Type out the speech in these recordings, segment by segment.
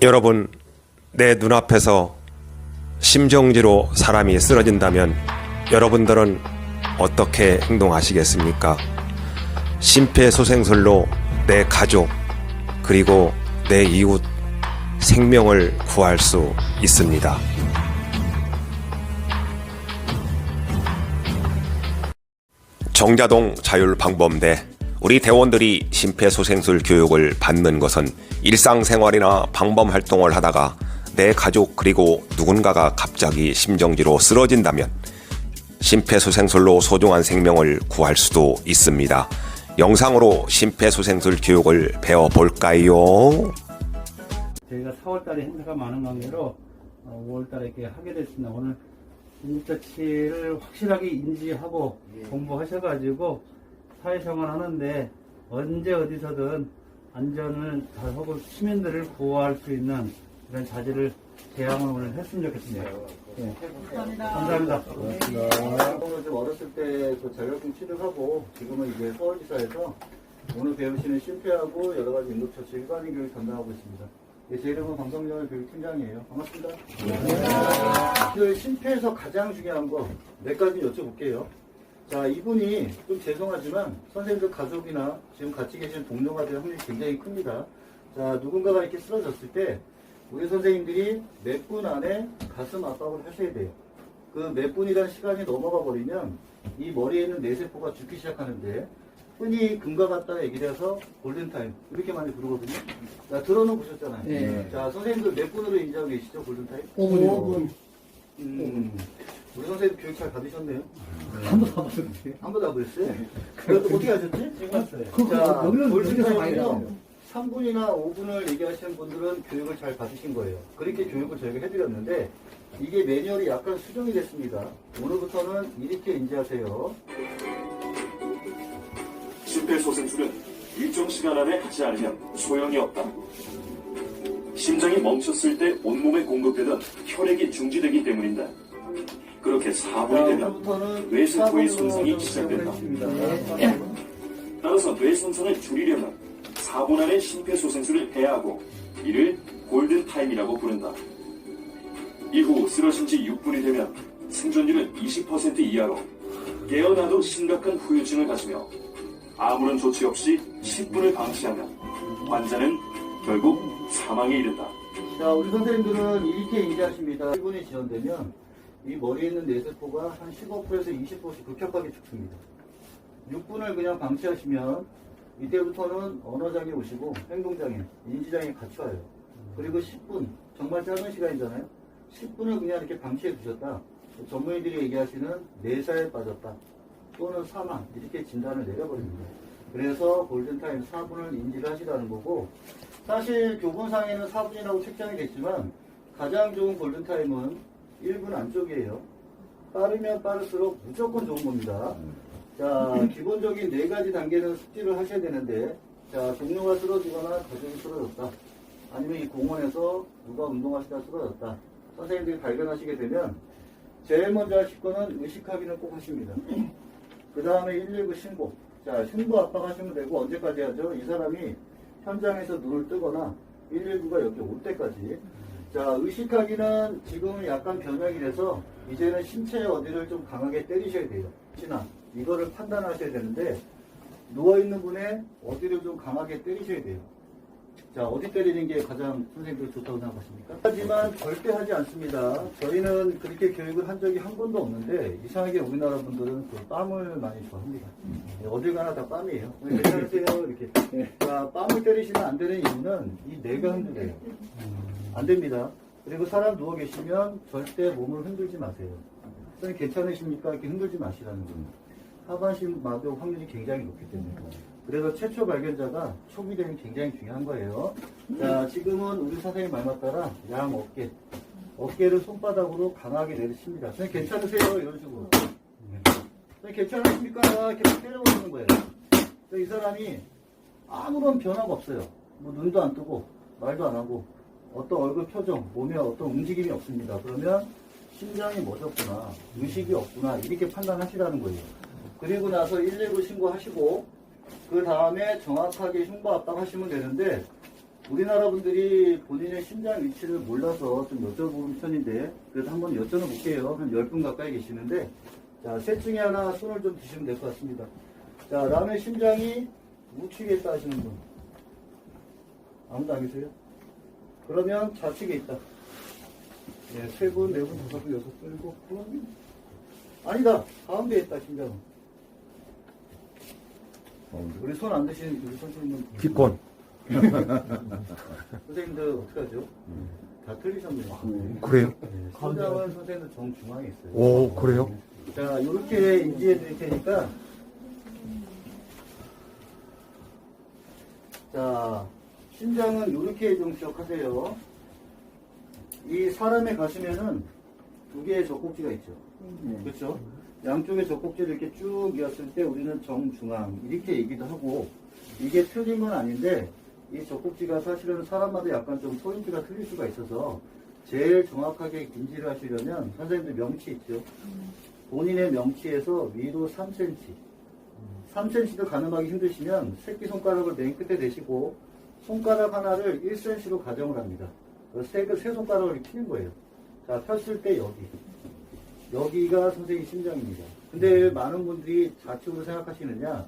여러분, 내 눈앞에서 심정지로 사람이 쓰러진다면 여러분들은 어떻게 행동하시겠습니까? 심폐소생술로 내 가족 그리고 내 이웃 생명을 구할 수 있습니다. 정자동 자율방범대 우리 대원들이 심폐소생술 교육을 받는 것은 일상생활이나 방범활동을 하다가 내 가족 그리고 누군가가 갑자기 심정지로 쓰러진다면 심폐소생술로 소중한 생명을 구할 수도 있습니다. 영상으로 심폐소생술 교육을 배워볼까요? 저희가 4월달에 행사가 많은 관계로 5월달에 이렇게 하게 됐습니다. 오늘 응급처치를 확실하게 인지하고 공부하셔가지고 사회생활 하는데 언제 어디서든 안전을 잘 하고 시민들을 보호할 수 있는 이런 자질을 대항을 오늘 했으면 좋겠습니다. 네. 감사합니다. 오늘 좀 어렸을 때 그 자격증 취득하고 지금은 이제 서울지사에서 오늘 배우시는 심폐하고 여러 가지 응급처치 일반인 교육 담당하고 있습니다. 예, 제 이름은 방송정을 교육팀장이에요. 반갑습니다. 그 심폐에서 가장 중요한 거 몇 가지 여쭤볼게요. 자, 이분이 좀 죄송하지만 선생님들 가족이나 지금 같이 계신 동료가 될 확률이 굉장히 큽니다. 자, 누군가가 이렇게 쓰러졌을 때 우리 선생님들이 몇 분 안에 가슴 압박을 하셔야 돼요. 그 몇 분이라는 시간이 넘어가 버리면 이 머리에 있는 뇌세포가 죽기 시작하는데 흔히 금과 같다 얘기를 해서 골든타임 이렇게 많이 부르거든요. 자, 들어는 보셨잖아요. 네. 자, 선생님들 몇 분으로 인지하고 계시죠? 골든타임? 5분. 우리 선생님 교육 잘 받으셨네요. 한 번도 안 봤어요. 한 번도 안 보셨어요? 그래도 어떻게 하셨지? 찍었어요. 자, 여기는 골든타임은요 3분이나 5분을 얘기하시는 분들은 교육을 잘 받으신 거예요. 그렇게 교육을 저희가 해드렸는데 이게 매뉴얼이 약간 수정이 됐습니다. 오늘부터는 이렇게 인지하세요. 심폐소생술은 일정 시간 안에 하지 않으면 소용이 없다. 심장이 멈췄을 때 온몸에 공급되던 혈액이 중지되기 때문이다. 그렇게 4분이 되면 뇌세포의 손상이 시작된다. 따라서 뇌 손상을 줄이려면 4분 안에 심폐소생술을 해야 하고 이를 골든타임이라고 부른다. 이후 쓰러진 지 6분이 되면 생존율은 20% 이하로 깨어나도 심각한 후유증을 가지며 아무런 조치 없이 10분을 방치하면 환자는 결국 사망에 이른다. 자, 우리 선생님들은 이렇게 인지하십니다. 1분이 지연되면 이 머리에 있는 뇌세포가 한 15%에서 20%씩 급격하게 죽습니다. 6분을 그냥 방치하시면 이때부터는 언어장애 오시고 행동장애, 인지장애 같이 와요. 그리고 10분, 정말 짧은 시간이잖아요. 10분을 그냥 이렇게 방치해 두셨다. 전문의들이 얘기하시는 뇌사에 빠졌다. 또는 사망, 이렇게 진단을 내려버립니다. 그래서 골든타임 4분을 인지를 하시라는 거고, 사실 교본상에는 4분이라고 책정이 됐지만 가장 좋은 골든타임은 1분 안쪽이에요. 빠르면 빠를수록 무조건 좋은 겁니다. 자, 기본적인 4가지 단계는 숙지를 하셔야 되는데, 자, 동료가 쓰러지거나 가족이 쓰러졌다. 아니면 이 공원에서 누가 운동하시다 쓰러졌다. 선생님들이 발견하시게 되면 제일 먼저 하실 거는 의식 확인을 꼭 하십니다. 그 다음에 119 신고. 자, 신고 압박하시면 되고 언제까지 하죠? 이 사람이 현장에서 눈을 뜨거나 119가 여기 올 때까지. 자, 의식 확인은 지금은 약간 변형이 돼서 이제는 신체 어디를 좀 강하게 때리셔야 돼요. 혹시나 이거를 판단하셔야 되는데 누워있는 분의 어디를 좀 강하게 때리셔야 돼요. 자, 어디 때리는 게 가장 선생님들 좋다고 생각하십니까? 하지만 절대 하지 않습니다. 저희는 그렇게 교육을 한 적이 한 번도 없는데 이상하게 우리나라 분들은 그 뺨을 많이 좋아합니다. 네, 어딜 가나 다 뺨이에요. 괜찮으세요? 이렇게. 자, 뺨을 때리시면 안 되는 이유는 이 뇌가 흔들려요. 안 됩니다. 그리고 사람 누워 계시면 절대 몸을 흔들지 마세요. 선생님 괜찮으십니까? 이렇게 흔들지 마시라는 겁니다. 하반신 마비 확률이 굉장히 높기 때문에. 그래서 최초 발견자가 초기 대응이 굉장히 중요한 거예요. 자, 지금은 우리 선생님 말만 따라 양 어깨, 어깨를 손바닥으로 강하게 내리십니다. 선생님 괜찮으세요? 이런 식으로. 선생님 괜찮으십니까? 이렇게 때려보시는 거예요. 이 사람이 아무런 변화가 없어요. 뭐 눈도 안 뜨고 말도 안 하고 어떤 얼굴 표정, 몸에 어떤 움직임이 없습니다. 그러면 심장이 멎었구나, 의식이 없구나 이렇게 판단하시라는 거예요. 그리고 나서 119 신고하시고 그 다음에 정확하게 흉부 압박하시면 되는데 우리나라 분들이 본인의 심장 위치를 몰라서 좀 여쭤보는 편인데, 그래도 한번 여쭤볼게요. 한 10분 가까이 계시는데, 자, 셋 중에 하나 손을 좀 드시면 될 것 같습니다. 자, 남의 심장이 우측에 있다 하시는 분. 아무도 안 계세요? 그러면 좌측에 있다. 예, 3분, 4분, 5분, 6분, 7분. 아니다. 가운데에 있다, 심장은. 우리 손 안 드시는 우리 선생님은. 기권. 선생님들 어떡하죠? 다 틀리셨네요. 그래요? 네, 심장은 선생님들 정중앙에 있어요. 오, 그래요? 자, 이렇게 인지해 드릴 테니까. 자, 심장은 이렇게 좀 기억하세요. 이 사람의 가슴에는 2개의 젖꼭지가 있죠. 그렇죠? 양쪽의 젖꼭지를 이렇게 쭉 이었을 때 우리는 정중앙 이렇게 얘기도 하고, 이게 틀린 건 아닌데 이 젖꼭지가 사실은 사람마다 약간 좀 포인트가 틀릴 수가 있어서 제일 정확하게 인지를 하시려면 선생님들 명치 있죠. 본인의 명치에서 위로 3cm, 3cm도 가늠하기 힘드시면 새끼손가락을 맨 끝에 대시고 손가락 하나를 1cm로 가정을 합니다. 세 손가락을 피는 거예요. 자, 폈을 때 여기가 선생님 심장입니다. 근데 왜 많은 분들이 좌측으로 생각하시느냐?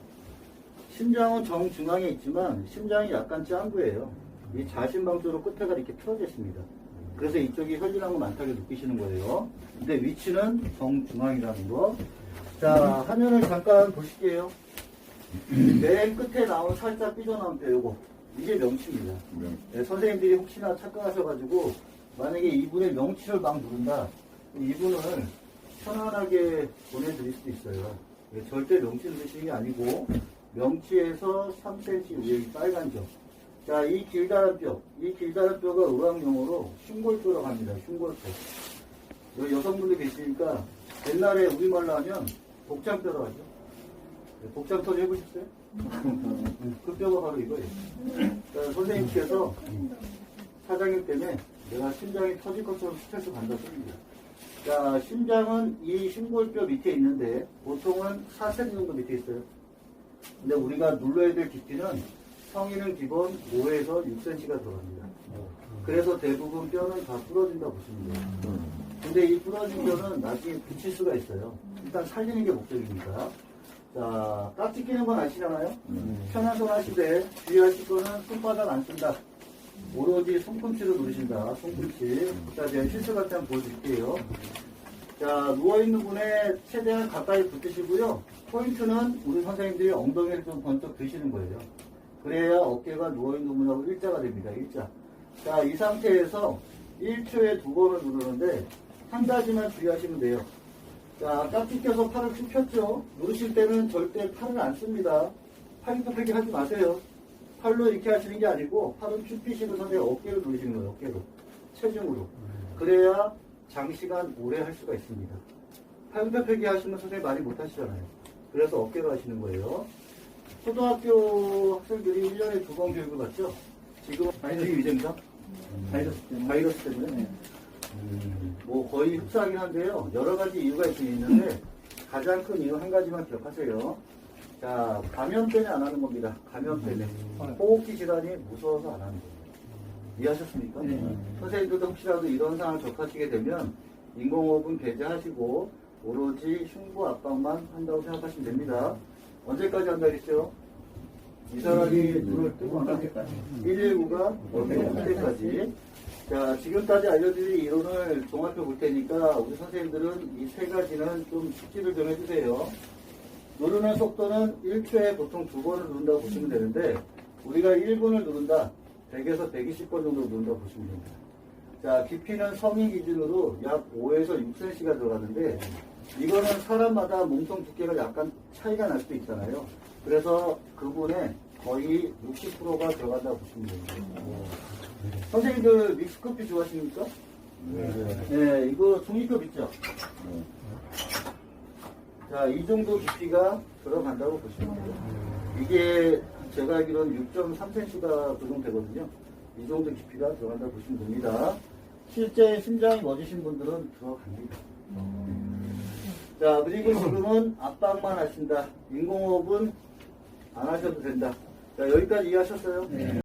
심장은 정중앙에 있지만 심장이 약간 짱구예요. 이 좌심방 쪽으로 끝에가 이렇게 틀어져 있습니다. 그래서 이쪽이 혈진한 거 많다고 느끼시는 거예요. 근데 위치는 정중앙이라는 거. 자, 화면을 잠깐 보실게요. 맨 끝에 나온 살짝 삐져나온 뼈, 요거. 이게 명치입니다. 네, 선생님들이 혹시나 착각하셔가지고, 만약에 이분의 명치를 막 누른다, 이분을 편안하게 보내드릴 수도 있어요. 네, 절대 명치 누르시는 게 아니고, 명치에서 3cm 위에 이 빨간 점. 자, 이 길다란 뼈, 이 길다란 뼈가 의학용어로 흉골뼈라고 합니다. 흉골뼈. 여기 여성분들 계시니까 옛날에 우리말로 하면 복장뼈라고 하죠. 복장 터지 해보셨어요? 그 뼈가 바로 이거예요. 자, 선생님께서 사장님 때문에 내가 심장이 터질 것처럼 스트레스 받는다 소리입니다. 자, 심장은 이 흉골뼈 밑에 있는데 보통은 4cm 정도 밑에 있어요. 근데 우리가 눌러야 될 깊이는 성인은 기본 5에서 6cm가 들어갑니다. 그래서 대부분 뼈는 다 부러진다 보시면 돼요. 근데 이 부러진 뼈는 나중에 붙일 수가 있어요. 일단 살리는 게 목적입니다. 자, 깍지 끼는 건 아시잖아요? 편한 손 하시되 주의하실 거는 손바닥 안 쓴다. 오로지 손꿈치로 누르신다. 손꿈치. 자, 제가 실수 같이 한번 보여드릴게요. 자, 누워있는 분에 최대한 가까이 붙으시고요. 포인트는 우리 선생님들이 엉덩이를 좀 번쩍 드시는 거예요. 그래야 어깨가 누워있는 분하고 일자가 됩니다. 일자. 자, 이 상태에서 1초에 2번을 누르는데 한 가지만 주의하시면 돼요. 자, 깍지 껴서 팔을 쭉 폈죠. 누르실 때는 절대 팔을 안 씁니다. 팔 굽히기 하지 마세요. 팔로 이렇게 하시는 게 아니고 팔은 쭉 펴시고 선생님 어깨로 누르시는 거예요. 어깨로. 체중으로. 그래야 장시간 오래 할 수가 있습니다. 팔 굽히기 하시면 선생님 많이 못 하시잖아요. 그래서 어깨로 하시는 거예요. 초등학교 학생들이 1년에 2번 교육을 받죠. 지금 바이러스 위생상? 바이러스 때문에. 뭐 거의 흡사하긴 한데요. 여러 가지 이유가 있는데 가장 큰 이유 한 가지만 기억하세요. 자, 감염 때문에 안 하는 겁니다. 감염 때문에. 호흡기 질환이 무서워서 안 하는 겁니다. 이해하셨습니까? 선생님들도 혹시라도 이런 상황을 접하시게 되면 인공호흡은 배제하시고 오로지 흉부 압박만 한다고 생각하시면 됩니다. 언제까지 한다 그랬죠? 이 사람이 눈을 뜨고 안 할 때까지. 119가 올 때까지. 자, 지금까지 알려드린 이론을 종합해 볼 테니까 우리 선생님들은 이 세 가지는 좀 숙지를 좀 해주세요. 누르는 속도는 1초에 보통 2번을 누른다고 보시면 되는데 우리가 1분을 누른다. 100에서 120번 정도 누른다고 보시면 됩니다. 자, 깊이는 성인 기준으로 약 5에서 6cm가 들어가는데 이거는 사람마다 몸통 두께가 약간 차이가 날 수도 있잖아요. 그래서 그분의 거의 60%가 들어간다고 보시면 됩니다. 선생님들 믹스커피 좋아하십니까? 네, 이거 종이컵 있죠? 자, 이 정도 깊이가 들어간다고 보시면 돼요. 이게 제가 알기로는 6.3cm가 구성되거든요. 이 정도 깊이가 들어간다고 보시면 됩니다. 실제 심장이 멎으신 분들은 들어갑니다. 자, 그리고 지금은 압박만 하신다. 인공호흡은 안 하셔도 된다. 자, 여기까지 이해하셨어요? 네.